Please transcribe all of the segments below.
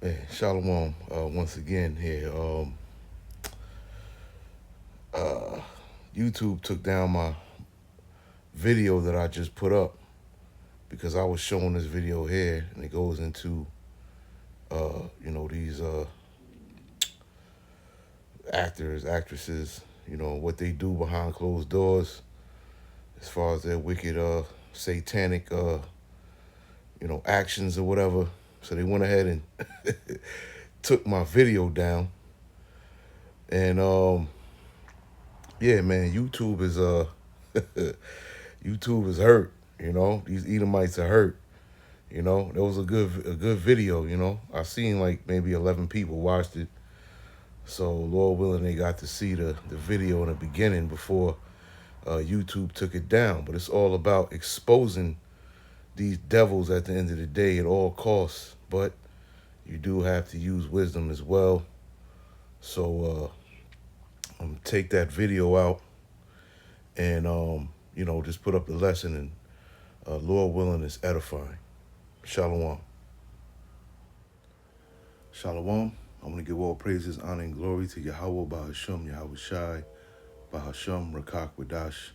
Hey, Shalom, once again here. Uh, YouTube took down my video that I just put up because I was showing this video here, and it goes into, these actors, actresses, what they do behind closed doors as far as their wicked, satanic, actions or whatever. So they went ahead and took my video down, and yeah, man, YouTube is YouTube is hurt. These Edomites are hurt. That was a good video. I seen like maybe 11 people watched it. So Lord willing, they got to see the video in the beginning before YouTube took it down. But it's all about exposing these devils at the end of the day at all costs. But you do have to use wisdom as well. So I'm gonna take that video out and just put up the lesson, and Lord willing, it's edifying. Shalom. Shalom. I'm going to give all praises, honor, and glory to Yahweh, Bahasham, Yahweh Shai, Bahasham, Rakak, Wadash.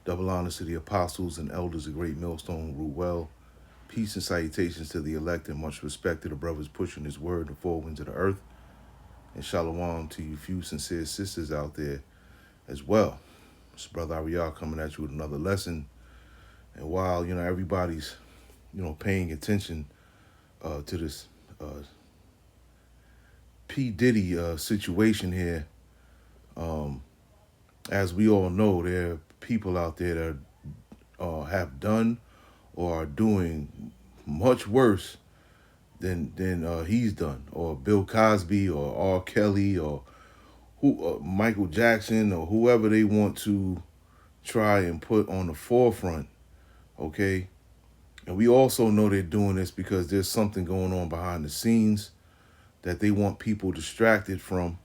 Double honors to the apostles and elders of Great Millstone, Ruel. Peace and salutations to the elect, and much respect to the brothers pushing his word the four winds of the earth. And shalom to you few sincere sisters out there as well. It's Brother Ariel coming at you with another lesson. And while, everybody's, paying attention to this P. Diddy situation here, as we all know, there are people out there that have done or are doing much worse than he's done, or Bill Cosby, or R. Kelly, or Michael Jackson, or whoever they want to try and put on the forefront. Okay, and we also know they're doing this because there's something going on behind the scenes that they want people distracted from,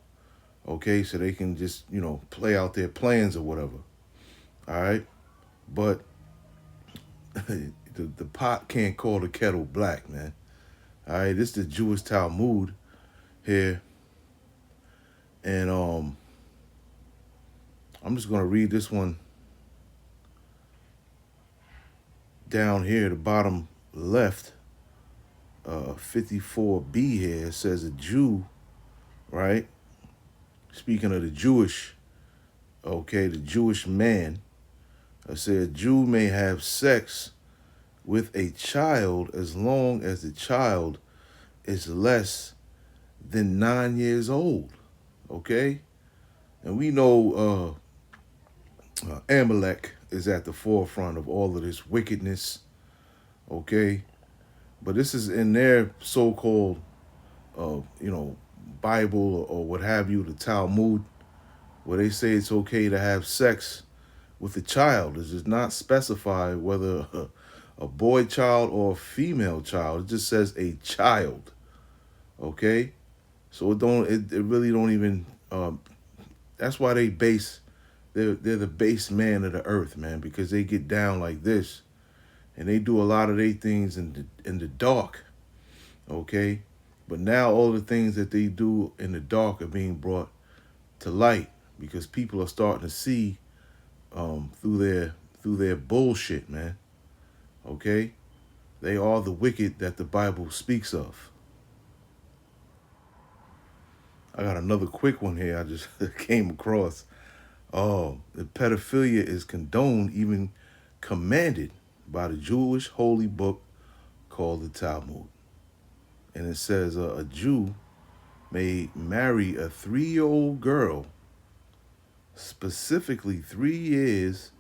okay, so they can just, play out their plans or whatever, all right? But the pot can't call the kettle black, man, all right? This is the Jewish Talmud here, and I'm just going to read this one down here, the bottom left, 54b here. It says a Jew, right? Speaking of the Jewish, the Jewish man, I said a Jew may have sex with a child as long as the child is less than 9 years old, okay? And we know Amalek is at the forefront of all of this wickedness, okay? But this is in their so-called, Bible or what have you, the Talmud, where they say it's okay to have sex with a child. It does not specify whether a boy child or a female child. It just says a child, okay? So it really don't even, that's why they're the base man of the earth, man, because they get down like this. And they do a lot of their things in the dark, okay? But now all the things that they do in the dark are being brought to light because people are starting to see through their bullshit, man, okay? They are the wicked that the Bible speaks of. I got another quick one here I just came across. Oh, the pedophilia is condoned, even commanded by the Jewish holy book called the Talmud. And it says a Jew may marry a 3-year-old girl, specifically 3 years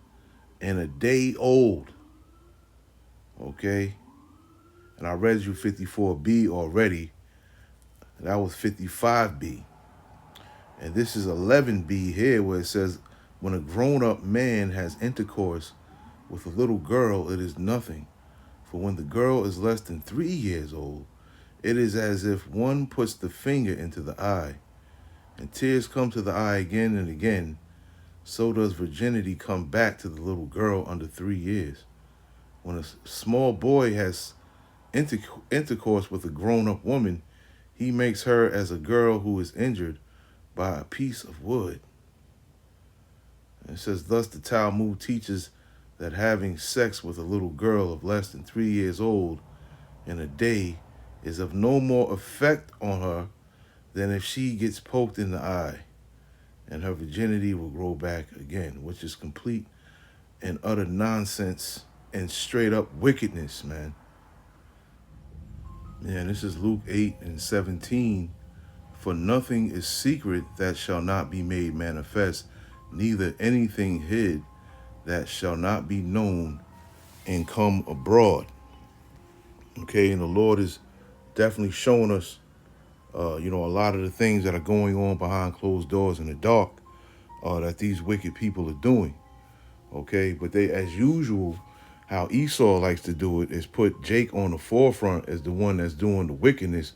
and a day old, okay? And I read you 54b already. That was 55b. And this is 11b here, where it says, when a grown-up man has intercourse with a little girl, it is nothing. For when the girl is less than 3 years old, it is as if one puts the finger into the eye, and tears come to the eye again and again. So does virginity come back to the little girl under 3 years. When a small boy has intercourse with a grown-up woman, he makes her as a girl who is injured by a piece of wood. And it says, thus the Talmud teaches that having sex with a little girl of less than 3 years old in a day is of no more effect on her than if she gets poked in the eye, and her virginity will grow back again, which is complete and utter nonsense and straight up wickedness, man. Yeah, this is Luke 8:17. For nothing is secret that shall not be made manifest, neither anything hid that shall not be known and come abroad. Okay, and the Lord is definitely showing us, a lot of the things that are going on behind closed doors in the dark, that these wicked people are doing. Okay, but they, as usual, how Esau likes to do it is put Jake on the forefront as the one that's doing the wickedness,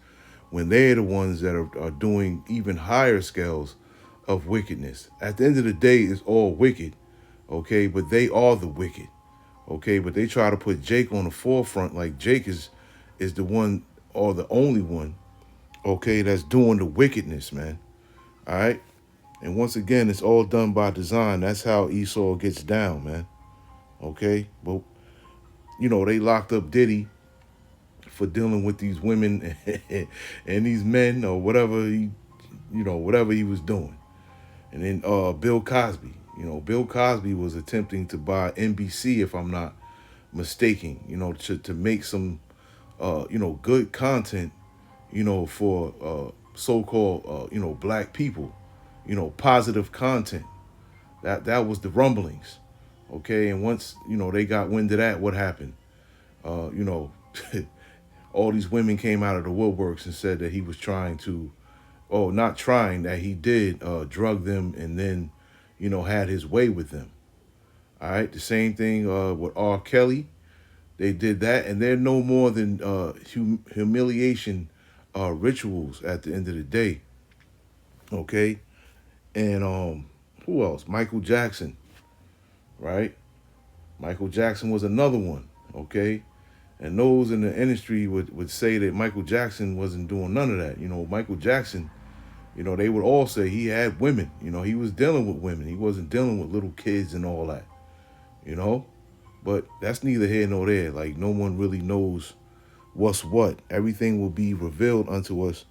when they're the ones that are doing even higher scales of wickedness. At the end of the day, it's all wicked, okay, but they are the wicked, okay, but they try to put Jake on the forefront like Jake is the one or the only one, okay, that's doing the wickedness, man. All right. And once again, it's all done by design. That's how Esau gets down, man. Okay. But, they locked up Diddy for dealing with these women and these men or whatever he was doing. And then Bill Cosby. Bill Cosby was attempting to buy NBC, if I'm not mistaken, to make some, good content, for so-called, black people, positive content. That was the rumblings. Okay. And once, they got wind of that, what happened? Uh, you know, all these women came out of the woodworks and said that he was trying to, not trying, that he did drug them and then, had his way with them. All right. The same thing with R. Kelly. They did that, and they're no more than humiliation rituals at the end of the day. Okay. And who else? Michael Jackson, right? Michael Jackson was another one. Okay. And those in the industry would say that Michael Jackson wasn't doing none of that. Michael Jackson, they would all say he had women. He was dealing with women. He wasn't dealing with little kids and all that, you know? But that's neither here nor there. Like, no one really knows what's what. Everything will be revealed unto us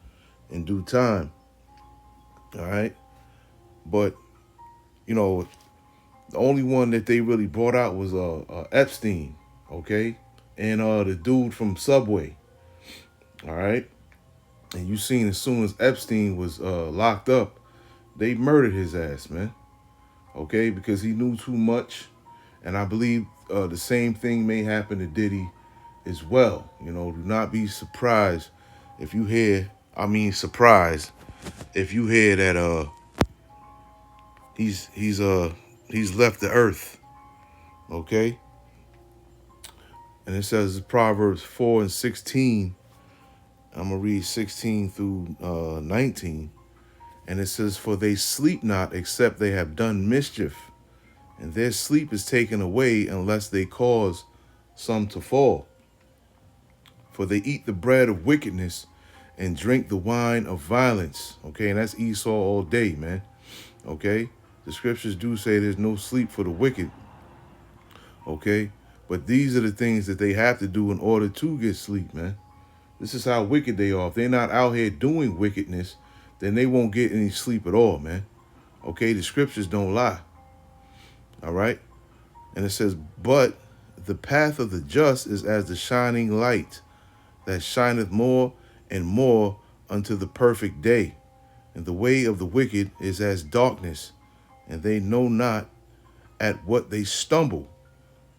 in due time. All right? But, the only one that they really brought out was Epstein, okay? And the dude from Subway, all right? And you seen as soon as Epstein was locked up, they murdered his ass, man, okay? Because he knew too much. And I believe the same thing may happen to Diddy as well. Do not be surprised if you hear, surprised if you hear that he's left the earth, okay? And it says Proverbs 4:16. I'm going to read 16 through 19. And it says, for they sleep not except they have done mischief, and their sleep is taken away unless they cause some to fall. For they eat the bread of wickedness and drink the wine of violence. Okay, and that's Esau all day, man. Okay, the scriptures do say there's no sleep for the wicked. Okay, but these are the things that they have to do in order to get sleep, man. This is how wicked they are. If they're not out here doing wickedness, then they won't get any sleep at all, man. Okay, the scriptures don't lie. All right, and it says, but the path of the just is as the shining light that shineth more and more unto the perfect day. And the way of the wicked is as darkness, and they know not at what they stumble.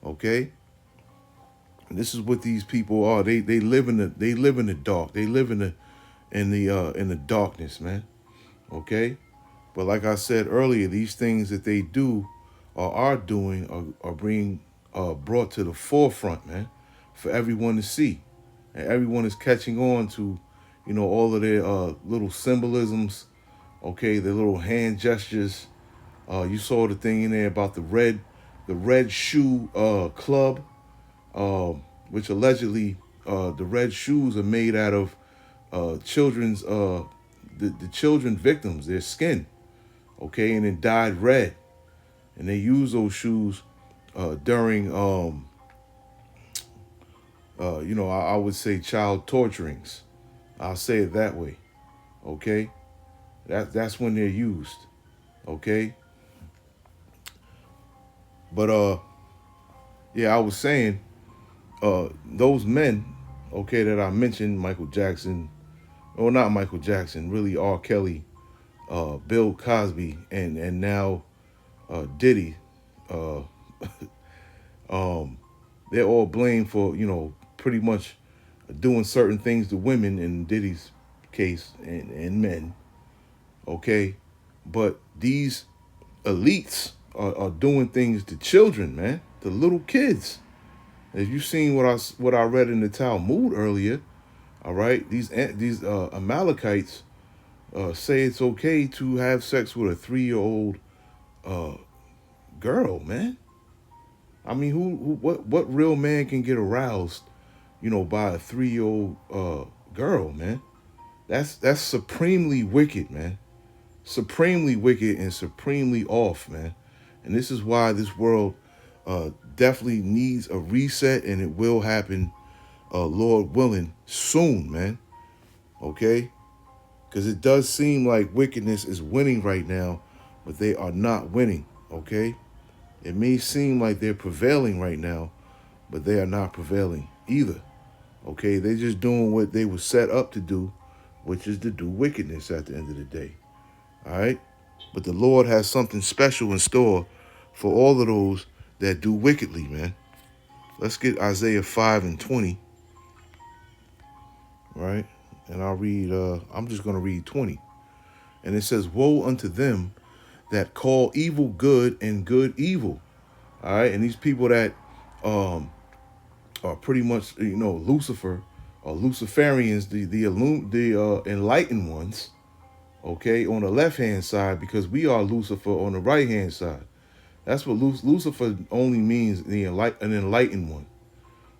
Okay? And this is what these people are. They live in the dark. They live in the darkness, man. Okay? But like I said earlier, these things that they do or are doing are being brought to the forefront, man, for everyone to see. And everyone is catching on to, all of their little symbolisms, okay, their little hand gestures. You saw the thing in there about the red shoe club, which allegedly the red shoes are made out of children's the children victims, their skin, okay, and then dyed red, and they use those shoes during I would say child torturings. I'll say it that way, okay. That's when they're used, okay. But yeah, I was saying those men, okay, that I mentioned, Michael Jackson, or not Michael Jackson, really R. Kelly, Bill Cosby, and now Diddy, uh, they're all blamed for pretty much doing certain things to women in Diddy's case and men, okay, but these elites are doing things to children, man, to little kids. As you seen what I read in the Talmud earlier, all right, these Amalekites say it's okay to have sex with a 3-year-old uh, girl, man. I mean, what real man can get aroused, by a 3-year-old girl, man? That's supremely wicked, man. Supremely wicked and supremely off, man. And this is why this world definitely needs a reset, and it will happen, Lord willing, soon, man. Okay? Because it does seem like wickedness is winning right now, but they are not winning, okay? It may seem like they're prevailing right now, but they are not prevailing either, okay? They're just doing what they were set up to do, which is to do wickedness at the end of the day, all right? But the Lord has something special in store for all of those that do wickedly, man. Let's get Isaiah 5:20, right? And I'll read, I'm just going to read 20. And it says, woe unto them that call evil good and good evil. All right. And these people that are pretty much, Lucifer or Luciferians, the enlightened ones, okay, on the left-hand side, because we are Lucifer on the right-hand side. That's what Lucifer only means, an enlightened one,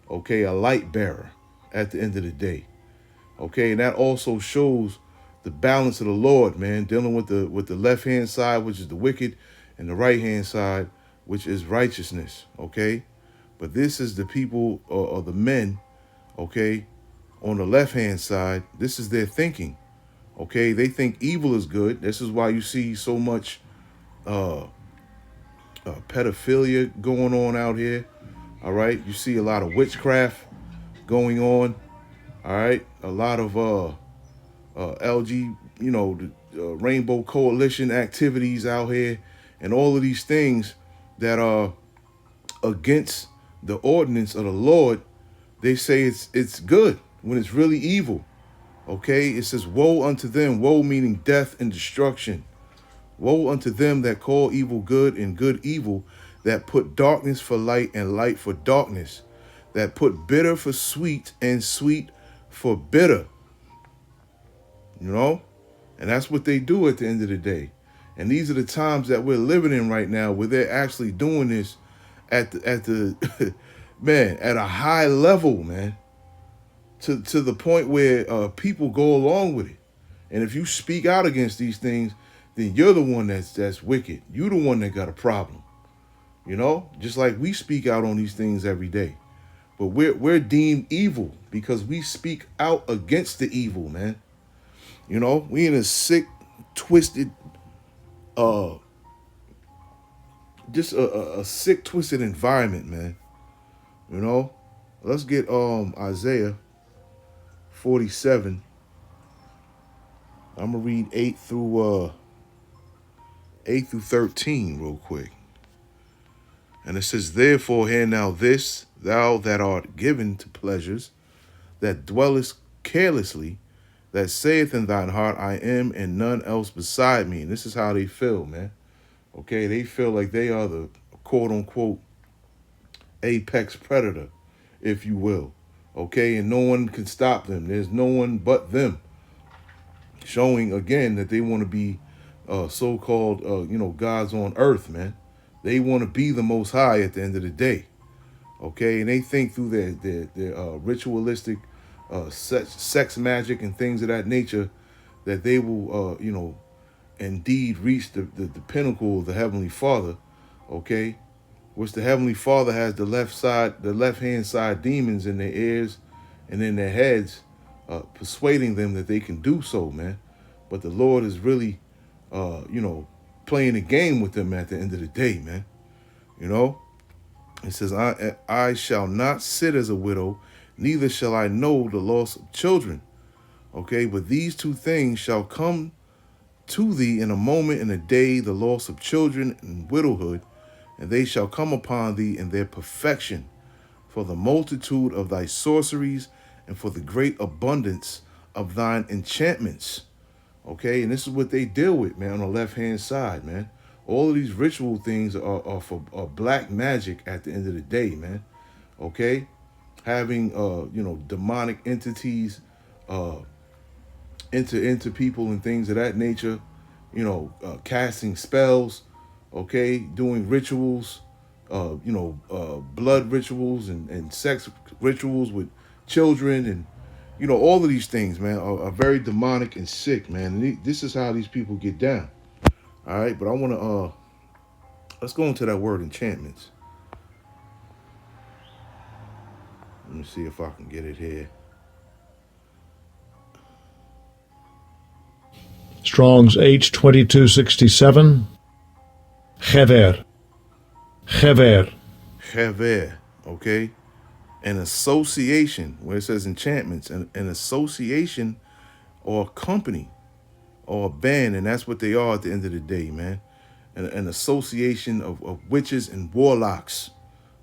okay, a light bearer at the end of the day. Okay, and that also shows the balance of the Lord, man, dealing with the left hand side, which is the wicked, and the right hand side, which is righteousness. Okay, but this is the people or the men, okay, on the left hand side. This is their thinking. Okay, they think evil is good. This is why you see so much pedophilia going on out here. All right, you see a lot of witchcraft going on. All right, a lot of LG, the Rainbow Coalition activities out here, and all of these things that are against the ordinance of the Lord. They say it's good when it's really evil. Okay, it says, woe unto them, woe meaning death and destruction. Woe unto them that call evil good and good evil, that put darkness for light and light for darkness, that put bitter for sweet and sweet for bitter. And that's what they do at the end of the day. And these are the times that we're living in right now, where they're actually doing this at the man, at a high level, man, to the point where people go along with it. And if you speak out against these things, then you're the one that's wicked. You're the one that got a problem. Just like we speak out on these things every day. But we're deemed evil because we speak out against the evil, man. We in a sick, twisted, just a sick, twisted environment, man. Let's get Isaiah 47. I'm gonna read 8 through 13 real quick. And it says, therefore hear now this, thou that art given to pleasures, that dwellest carelessly, that saith in thine heart, I am and none else beside me. And this is how they feel, man. Okay, they feel like they are the quote unquote apex predator, if you will. Okay, and no one can stop them. There's no one but them. Showing again that they want to be so-called, gods on earth, man. They want to be the most high at the end of the day. Okay, and they think through their ritualistic sex magic and things of that nature, that they will, indeed reach the pinnacle of the Heavenly Father, okay? Which the Heavenly Father has the left hand side demons in their ears and in their heads, persuading them that they can do so, man. But the Lord is really, playing a game with them at the end of the day, man. You know, it says, I shall not sit as a widow, neither shall I know the loss of children. Okay, but these two things shall come to thee in a moment, in a day, the loss of children and widowhood, and they shall come upon thee in their perfection, for the multitude of thy sorceries and for the great abundance of thine enchantments. Okay, and this is what they deal with, man, on the left-hand side, man. All of these ritual things are black magic at the end of the day, man. Okay? Having, demonic entities into people and things of that nature, casting spells, okay, doing rituals, blood rituals and sex rituals with children, and all of these things, man, are very demonic and sick, man. And this is how these people get down. All right, but I want to let's go into that word enchantments. Let me see if I can get it here. Strong's H2267. Chever. Chever. Chever, okay? An association, where it says enchantments, an association or a company or a band, and that's what they are at the end of the day, man. An association of witches and warlocks,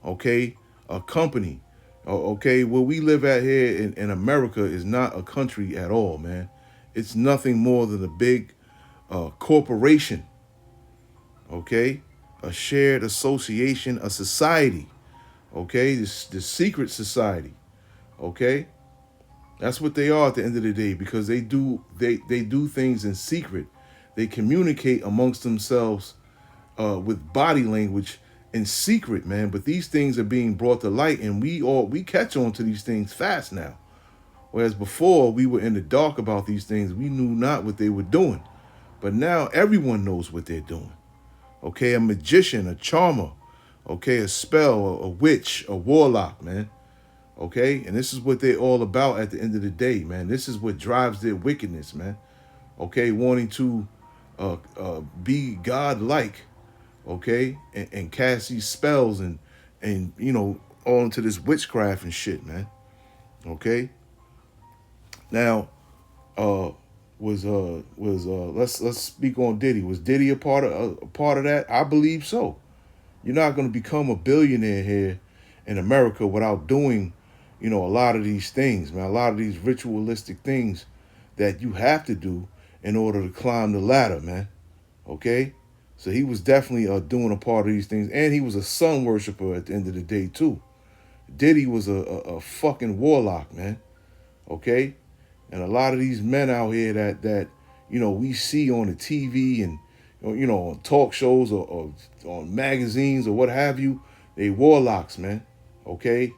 okay? A company, okay? Where we live at here in America is not a country at all, man. It's nothing more than a big corporation, okay? A shared association, a society, okay? The secret society, okay? That's what they are at the end of the day, because they do things in secret. They communicate amongst themselves with body language in secret, man. But these things are being brought to light, and we catch on to these things fast now. Whereas before we were in the dark about these things, we knew not what they were doing. But now everyone knows what they're doing. Okay, a magician, a charmer, okay, a spell, a witch, a warlock, man. Okay, and this is what they're all about at the end of the day, man. This is what drives their wickedness, man. Okay, wanting to be God-like, okay, and cast these spells and all into this witchcraft and shit, man. Okay. Now, let's speak on Diddy. Was Diddy a part of that? I believe so. You're not going to become a billionaire here in America without doing, a lot of these things, man. A lot of these ritualistic things that you have to do in order to climb the ladder, man. Okay? So he was definitely doing a part of these things. And he was a sun worshiper at the end of the day, too. Diddy was a fucking warlock, man. Okay? And a lot of these men out here that we see on the TV and, on talk shows or on magazines or what have you, they warlocks, man. Okay?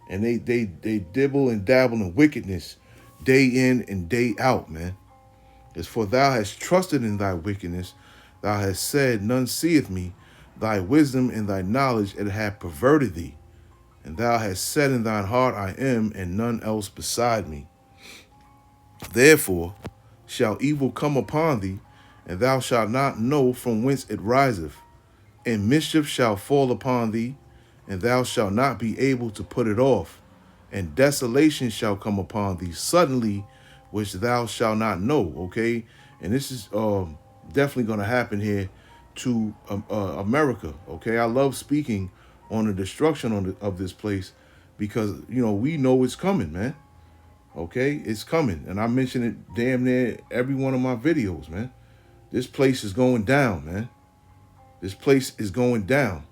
And they dibble and dabble in wickedness day in and day out, man. As for thou hast trusted in thy wickedness, thou hast said, none seeth me. Thy wisdom and thy knowledge it hath perverted thee. And thou hast said in thine heart, I am, and none else beside me. Therefore shall evil come upon thee, and thou shalt not know from whence it riseth. And mischief shall fall upon thee, and thou shalt not be able to put it off. And desolation shall come upon thee suddenly, which thou shalt not know, okay? And this is definitely going to happen here to America, okay? I love speaking on the destruction of this place because, we know it's coming, man. Okay? It's coming. And I mention it damn near every one of my videos, man. This place is going down, man. This place is going down.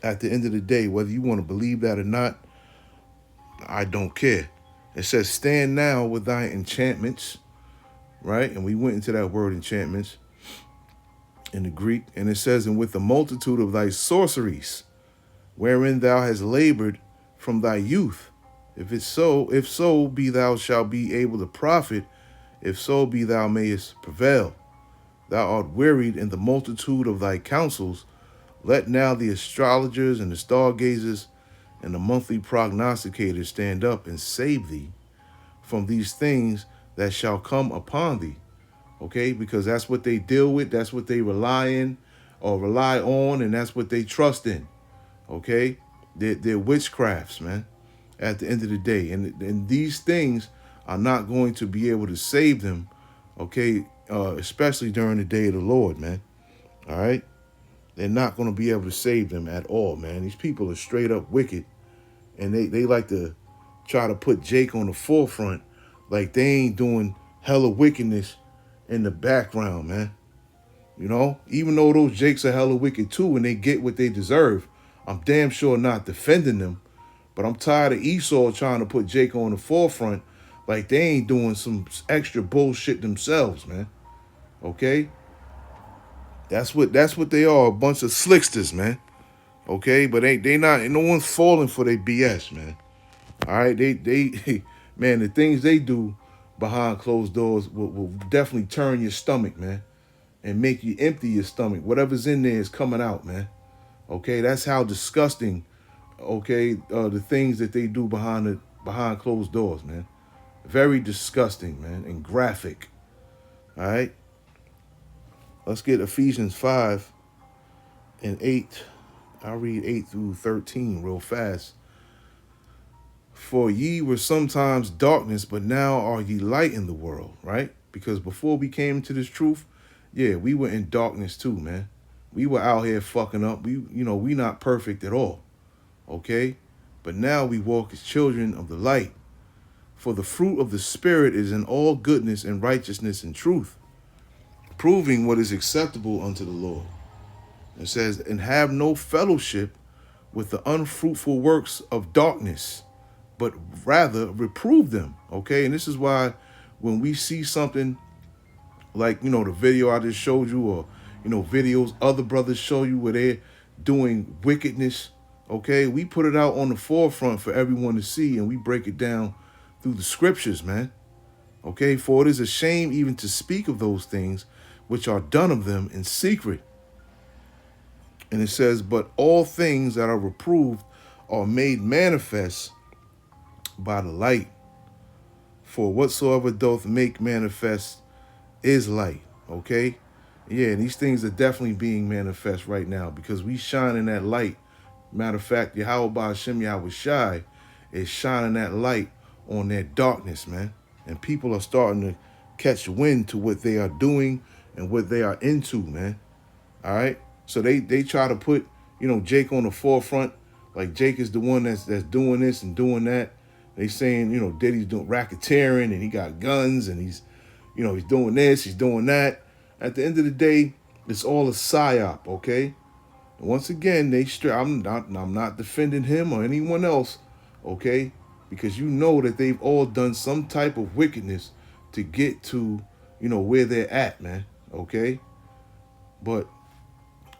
At the end of the day, whether you want to believe that or not, I don't care. It says, stand now with thy enchantments, right? And we went into that word enchantments in the Greek. And it says, and with the multitude of thy sorceries, wherein thou hast labored from thy youth. If so be thou shalt be able to profit, if so be thou mayest prevail. Thou art wearied in the multitude of thy counsels. Let now the astrologers and the stargazers and the monthly prognosticators stand up and save thee from these things that shall come upon thee. Okay, because that's what they deal with, that's what they rely on, and that's what they trust in. Okay, they're witchcrafts, man. At the end of the day, and these things are not going to be able to save them. Okay, especially during the day of the Lord, man. All right, they're not going to be able to save them at all, man. These people are straight up wicked, and they like to try to put Jake on the forefront, like they ain't doing hella wickedness in the background, man. You know, even though those Jakes are hella wicked too, and they get what they deserve, I'm damn sure not defending them. But I'm tired of Esau trying to put Jake on the forefront, like they ain't doing some extra bullshit themselves, man. Okay, that's what they are, a bunch of slicksters, man. Okay, but they not, no one's falling for their BS, man. All right, they man, the things they do behind closed doors will definitely turn your stomach, man, and make you empty your stomach. Whatever's in there is coming out, man. Okay, that's how disgusting. Okay, the things that they do behind closed doors, man. Very disgusting, man, and graphic. All right, let's get Ephesians 5:8. I'll read 8 through 13 real fast. For ye were sometimes darkness, but now are ye light in the world, right? Because before we came to this truth, yeah, we were in darkness too, man. We were out here fucking up. We not perfect at all, okay? But now we walk as children of the light. For the fruit of the Spirit is in all goodness and righteousness and truth, proving what is acceptable unto the Lord. It says, and have no fellowship with the unfruitful works of darkness, but rather reprove them. Okay, and this is why when we see something like, the video I just showed you, or videos other brothers show you where they're doing wickedness, okay, we put it out on the forefront for everyone to see, and we break it down through the scriptures, man. Okay, for it is a shame even to speak of those things which are done of them in secret. And it says, but all things that are reproved are made manifest by the light. For whatsoever doth make manifest is light. Okay? Yeah, and these things are definitely being manifest right now because we shine in that light. Matter of fact, Yahweh Ba'Shem Yahushai is shining that light on that darkness, man. And people are starting to catch wind to what they are doing and what they are into, man. All right? So they try to put, Jake on the forefront. Like Jake is the one that's doing this and doing that. They saying, Diddy's doing racketeering and he got guns and he's doing this, he's doing that. At the end of the day, it's all a psyop, okay? And once again, I'm not defending him or anyone else, okay? Because you know that they've all done some type of wickedness to get to, where they're at, man, okay? But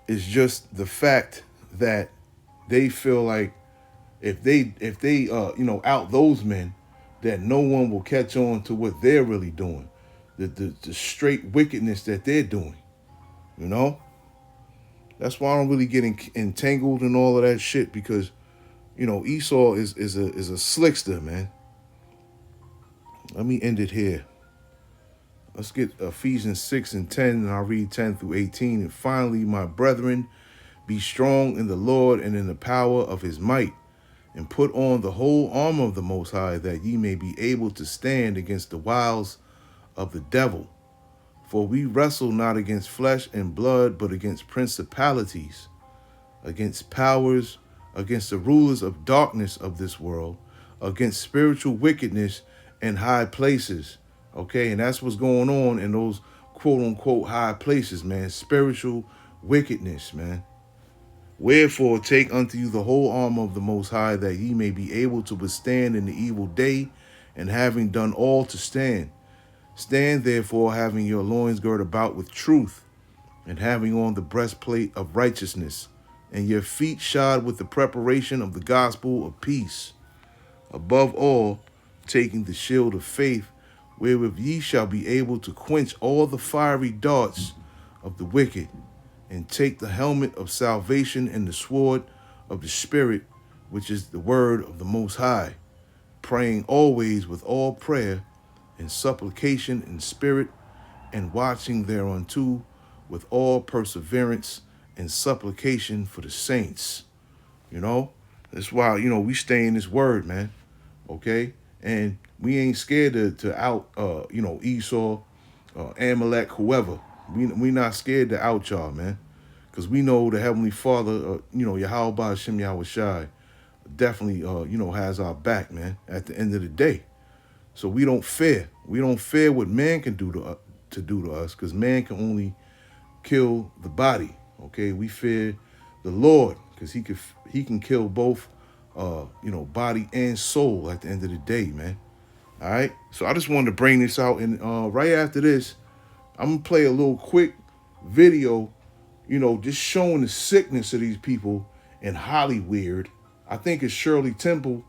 it's just the fact that they feel like if they out those men, that no one will catch on to what they're really doing, the straight wickedness that they're doing. That's why I don't really get entangled in all of that shit, because Esau is a slickster, man. Let me end it here. Let's get Ephesians 6:10, and I'll read 10 through 18. And finally, my brethren, be strong in the Lord and in the power of his might, and put on the whole armor of the Most High, that ye may be able to stand against the wiles of the devil. For we wrestle not against flesh and blood, but against principalities, against powers, against the rulers of darkness of this world, against spiritual wickedness in high places. Okay, and that's what's going on in those quote-unquote high places, man. Spiritual wickedness, man. Wherefore take unto you the whole armor of the Most High, that ye may be able to withstand in the evil day, and having done all to stand. Stand therefore, having your loins girt about with truth, and having on the breastplate of righteousness, and your feet shod with the preparation of the gospel of peace. Above all, taking the shield of faith, wherewith ye shall be able to quench all the fiery darts of the wicked, and take the helmet of salvation and the sword of the Spirit, which is the word of the Most High, praying always with all prayer and supplication in spirit, and watching thereunto with all perseverance and supplication for the saints. You know, that's why, we stay in this word, man. Okay? And we ain't scared to out, Esau, Amalek, whoever. We not scared to out y'all, man. Because we know the Heavenly Father, Yahweh Hashem Yahweh Shai, definitely, has our back, man, at the end of the day. So we don't fear. We don't fear what man can do to us, because man can only kill the body. Okay, we fear the Lord, because he can kill both, body and soul at the end of the day, man. All right. So I just wanted to bring this out, and right after this, I'm gonna play a little quick video, just showing the sickness of these people in Hollywood. I think it's Shirley Temple,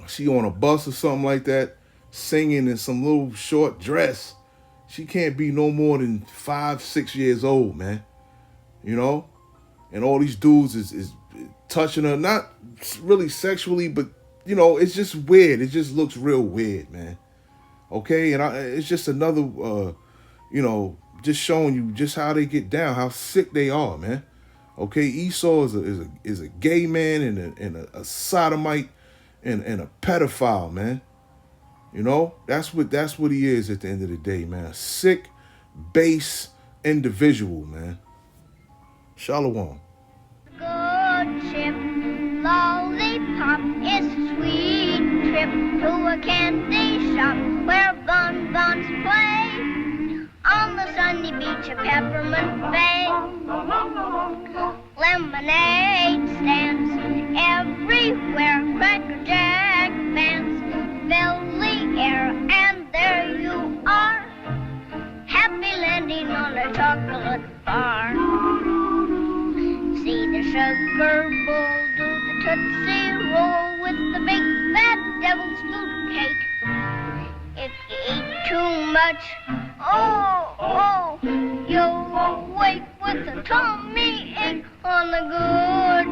she on a bus or something like that, singing in some little short dress. She can't be no more than 5, 6 years old, man. And all these dudes is touching her, not really sexually, but it's just weird. It just looks real weird, man. Okay, and it's just another, just showing you just how they get down, how sick they are, man. Okay, Esau is a gay man and a sodomite and a pedophile, man. That's what he is at the end of the day, man. A sick, base individual, man. Shalom. Good ship, lollipop is a sweet trip to a candy shop where bonbons play on the sunny beach of Peppermint Bay. Lemonade stands everywhere, Cracker Jack fans fill the air, and there you are, happy landing on a chocolate bar. See the sugar bull do the Tootsie Roll with the big fat devil's food cake. If you eat too much, you'll awake with a tummy ache on the good